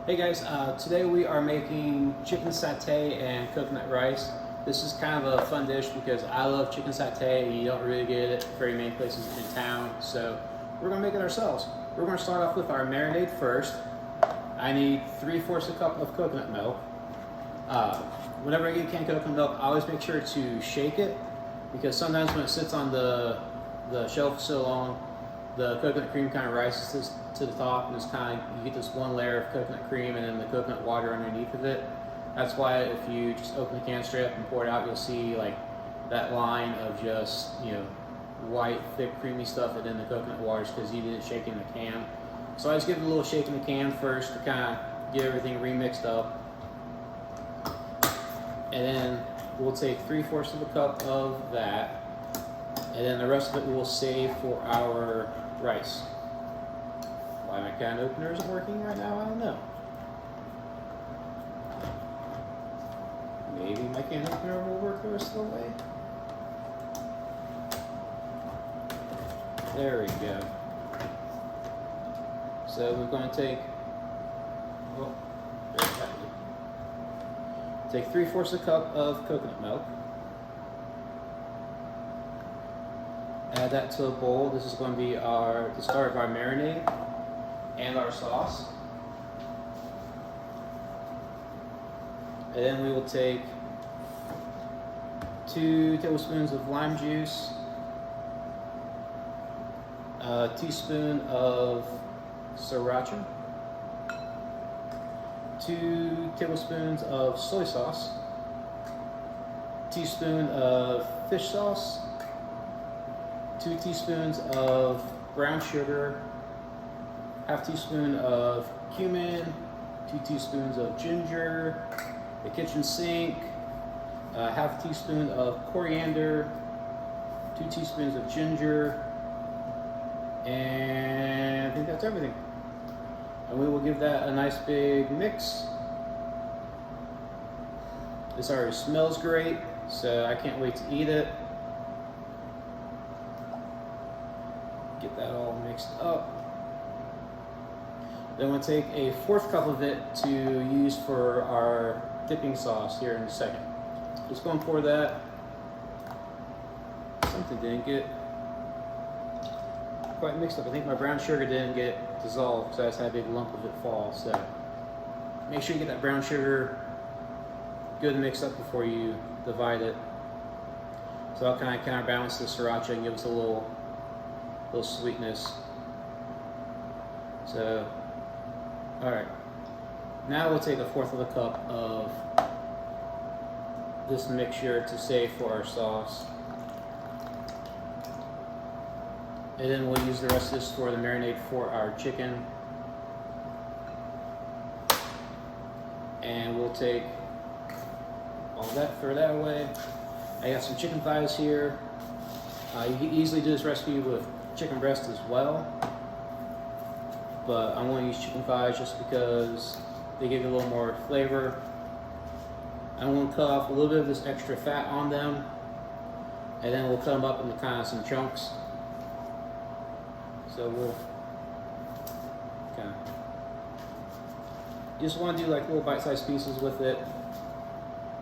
Hey guys, today we are making chicken satay and coconut rice. This is kind of a fun dish because I love chicken satay and you don't really get it very many places in town. So we're gonna make it ourselves. We're gonna start off with our marinade first. I need 3/4 cup of coconut milk. Whenever I get canned coconut milk, I always make sure to shake it because sometimes when it sits on the shelf so long, the coconut cream kind of rises to the top, and it's kind of, you get this one layer of coconut cream and then the coconut water underneath of it. That's why if you just open the can straight up and pour it out, you'll see like that line of just, white, thick, creamy stuff, and then the coconut waters because you didn't shake in the can. So I just give it a little shake in the can first to kind of get everything remixed up. And then we'll take 3/4 of a cup of that, and then the rest of it we'll save for our rice. Why my can opener isn't working right now, I don't know. Maybe my can opener will work the rest of the way. There we go. So we're going to take, take 3/4 a cup of coconut milk. Add that to a bowl. This is going to be the start of our marinade and our sauce. And then we will take 2 tablespoons of lime juice, a teaspoon of sriracha, 2 tablespoons of soy sauce, a teaspoon of fish sauce, 2 teaspoons of brown sugar, half teaspoon of cumin, 2 teaspoons of ginger, the kitchen sink, half a teaspoon of coriander, 2 teaspoons of ginger, and I think that's everything. And we will give that a nice big mix. This already smells great, so I can't wait to eat it. Get that all mixed up. Then we'll take a 1/4 cup of it to use for our dipping sauce here in a second. Just going to pour that. Something didn't get quite mixed up. I think my brown sugar didn't get dissolved because I just had a big lump of it fall. So make sure you get that brown sugar good mixed up before you divide it. So I'll kind of counterbalance the sriracha and give us a little sweetness. So, all right. Now we'll take a 1/4 of a cup of this mixture to save for our sauce. And then we'll use the rest of this for the marinade for our chicken. And we'll take all that, throw that away. I got some chicken thighs here. You can easily do this recipe with chicken breast as well, but I'm going to use chicken thighs just because they give you a little more flavor. I'm going to cut off a little bit of this extra fat on them, and then we'll cut them up into kind of some chunks. So we'll kind of just want to do like little bite-sized pieces with it,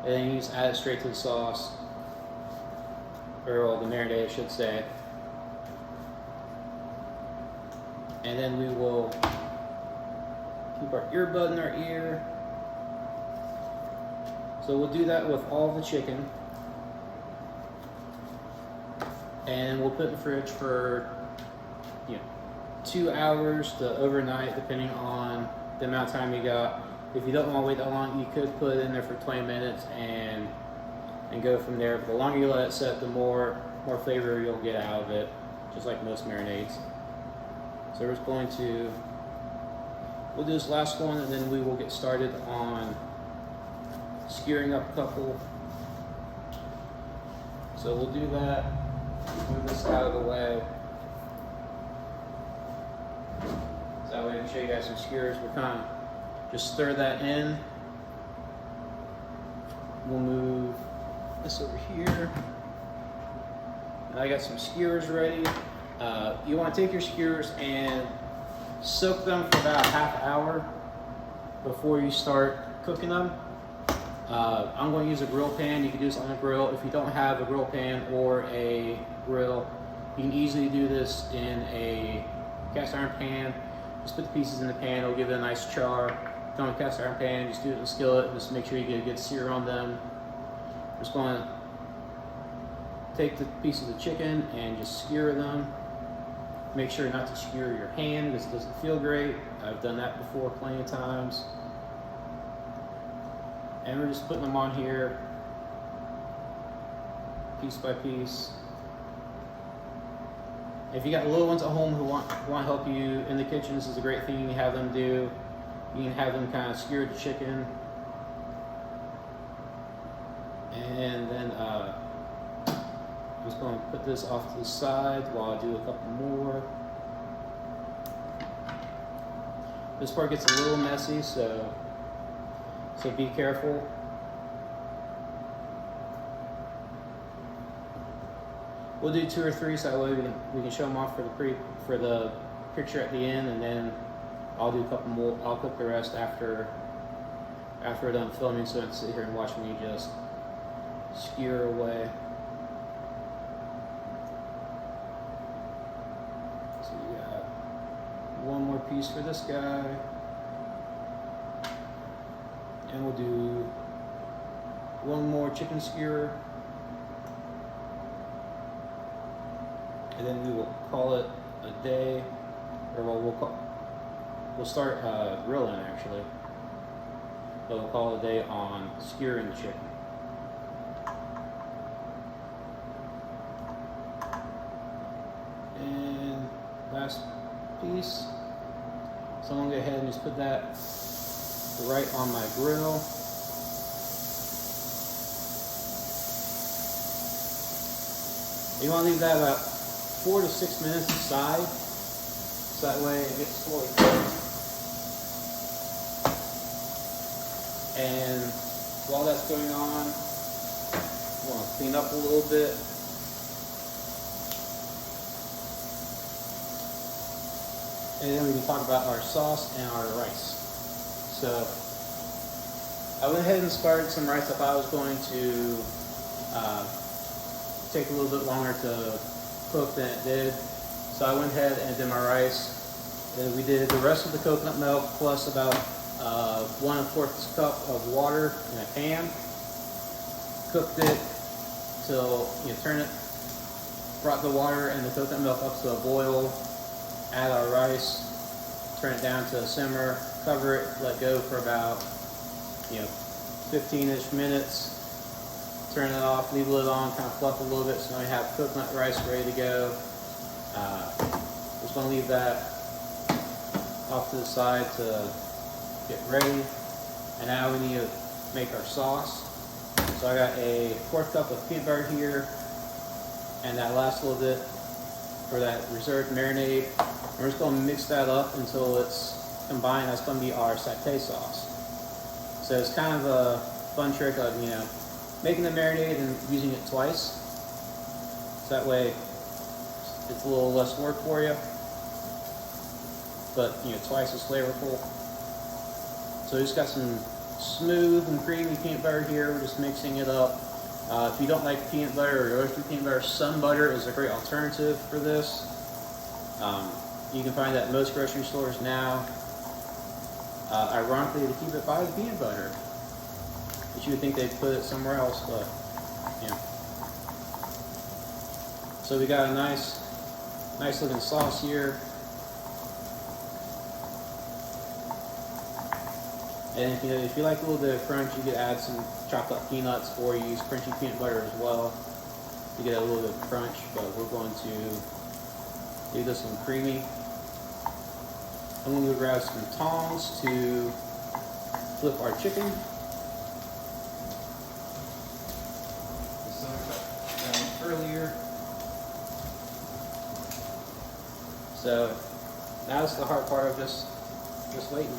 and then you just add it straight to the sauce, or the marinade I should say. And then we will keep our earbud in our ear. So we'll do that with all the chicken. And we'll put it in the fridge for 2 hours to overnight, depending on the amount of time you got. If you don't want to wait that long, you could put it in there for 20 minutes and go from there. But the longer you let it set, the more flavor you'll get out of it, just like most marinades. So we're just we'll do this last one, and then we will get started on skewering up a couple. So we'll do that, move this out of the way. So that way I can show you guys some skewers. We'll kind of just stir that in. We'll move this over here. And I got some skewers ready. You want to take your skewers and soak them for about a half hour before you start cooking them. I'm going to use a grill pan. You can do this on a grill. If you don't have a grill pan or a grill, you can easily do this in a cast iron pan. Just put the pieces in the pan, it'll give it a nice char. If you don't have a cast iron pan, just do it in a skillet, just make sure you get a good sear on them. I'm just going to take the pieces of chicken and just skewer them. Make sure not to skewer your hand, this doesn't feel great. I've done that before plenty of times. And we're just putting them on here, piece by piece. If you got little ones at home who want to help you in the kitchen, this is a great thing you can have them do. You can have them kind of skewer the chicken. And then I'm just going to put this off to the side while I do a couple more. This part gets a little messy, so be careful. We'll do 2 or 3 so that way we can show them off for the picture at the end, and then I'll do a couple more. I'll cook the rest after we're done filming, so don't sit here and watch me just skewer away. So we got one more piece for this guy, and we'll do one more chicken skewer, and then we will call it a day, or we'll start grilling actually, but we'll call it a day on skewering the chicken. And last piece, so I'm gonna go ahead and just put that right on my grill. You want to leave that about 4 to 6 minutes aside, so that way it gets fully cooked. And while that's going on, I want to clean up a little bit. And then we can talk about our sauce and our rice. So I went ahead and started some rice. I thought I was going to take a little bit longer to cook than it did. So I went ahead and did my rice. And we did the rest of the coconut milk plus about 1¼ cup of water in a pan. Cooked it till brought the water and the coconut milk up to a boil. Add our rice, turn it down to a simmer, cover it, let go for about 15-ish minutes. Turn it off, leave the lid on, kind of fluff a little bit, so now we have coconut rice ready to go. Just going to leave that off to the side to get ready. And now we need to make our sauce. So I got a 1/4 cup of peanut butter here, and that last little bit for that reserved marinade. We're just going to mix that up until it's combined. That's going to be our satay sauce. So it's kind of a fun trick of making the marinade and using it twice. So that way it's a little less work for you, but twice as flavorful. So we just got some smooth and creamy peanut butter here. We're just mixing it up. If you don't like peanut butter or roasted peanut butter, sun butter is a great alternative for this. You can find that at most grocery stores now. Ironically, they keep it by the peanut butter, but you would think they'd put it somewhere else, but So we got a nice looking sauce here. And if you like a little bit of crunch, you could add some chopped up peanuts or use crunchy peanut butter as well to get a little bit of crunch, but we're going to leave this one creamy. I'm going to grab some tongs to flip our chicken. This one I cut down earlier. So now it's the hard part of just waiting.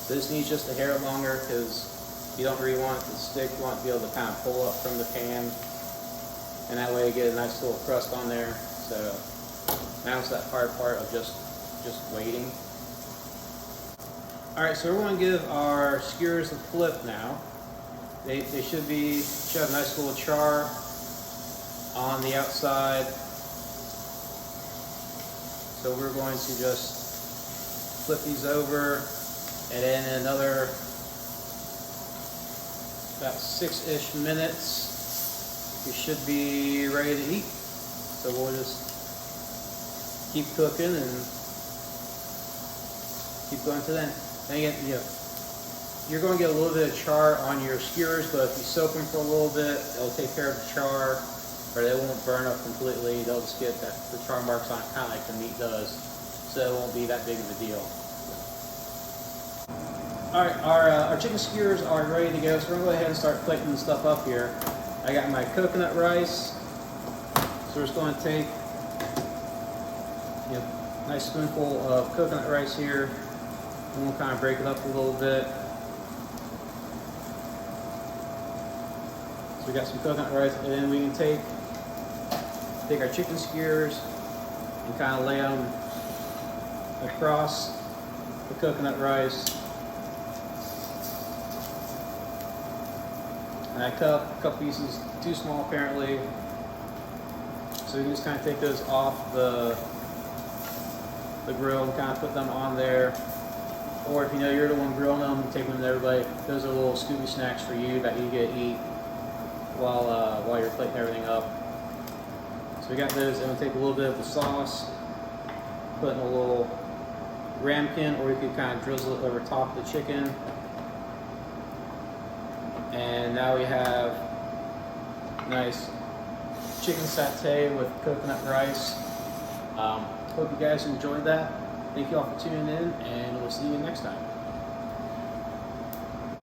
This needs just a hair longer because you don't really want it to stick. You want to be able to kind of pull up from the pan, and that way you get a nice little crust on there. So now it's that hard part of just waiting. All right, so we're going to give our skewers a flip now. They should have a nice little char on the outside. So we're going to just flip these over, and in another about 6-ish minutes, we should be ready to eat. So we'll just keep cooking and keep going to then. And again, you're going to get a little bit of char on your skewers, but if you soak them for a little bit, it'll take care of the char, or they won't burn up completely. They'll just get the char marks on it, kind of like the meat does, so it won't be that big of a deal. All right, our chicken skewers are ready to go, so we're going to go ahead and start plating the stuff up here. I got my coconut rice, so we're just going to take a nice spoonful of coconut rice here, and we'll kind of break it up a little bit. So we got some coconut rice, and then we can take our chicken skewers and kind of lay them across the coconut rice. And I cut a couple pieces too small apparently, so you can just kind of take those off the grill and kind of put them on there. Or if you know you're the one grilling them, take them to everybody. Those are little Scooby snacks for you that you get to eat while you're plating everything up. So we got those, and we'll take a little bit of the sauce, put in a little ramekin, or you could kind of drizzle it over top of the chicken. And now we have nice chicken satay with coconut rice. Hope you guys enjoyed that. Thank you all for tuning in, and we'll see you next time.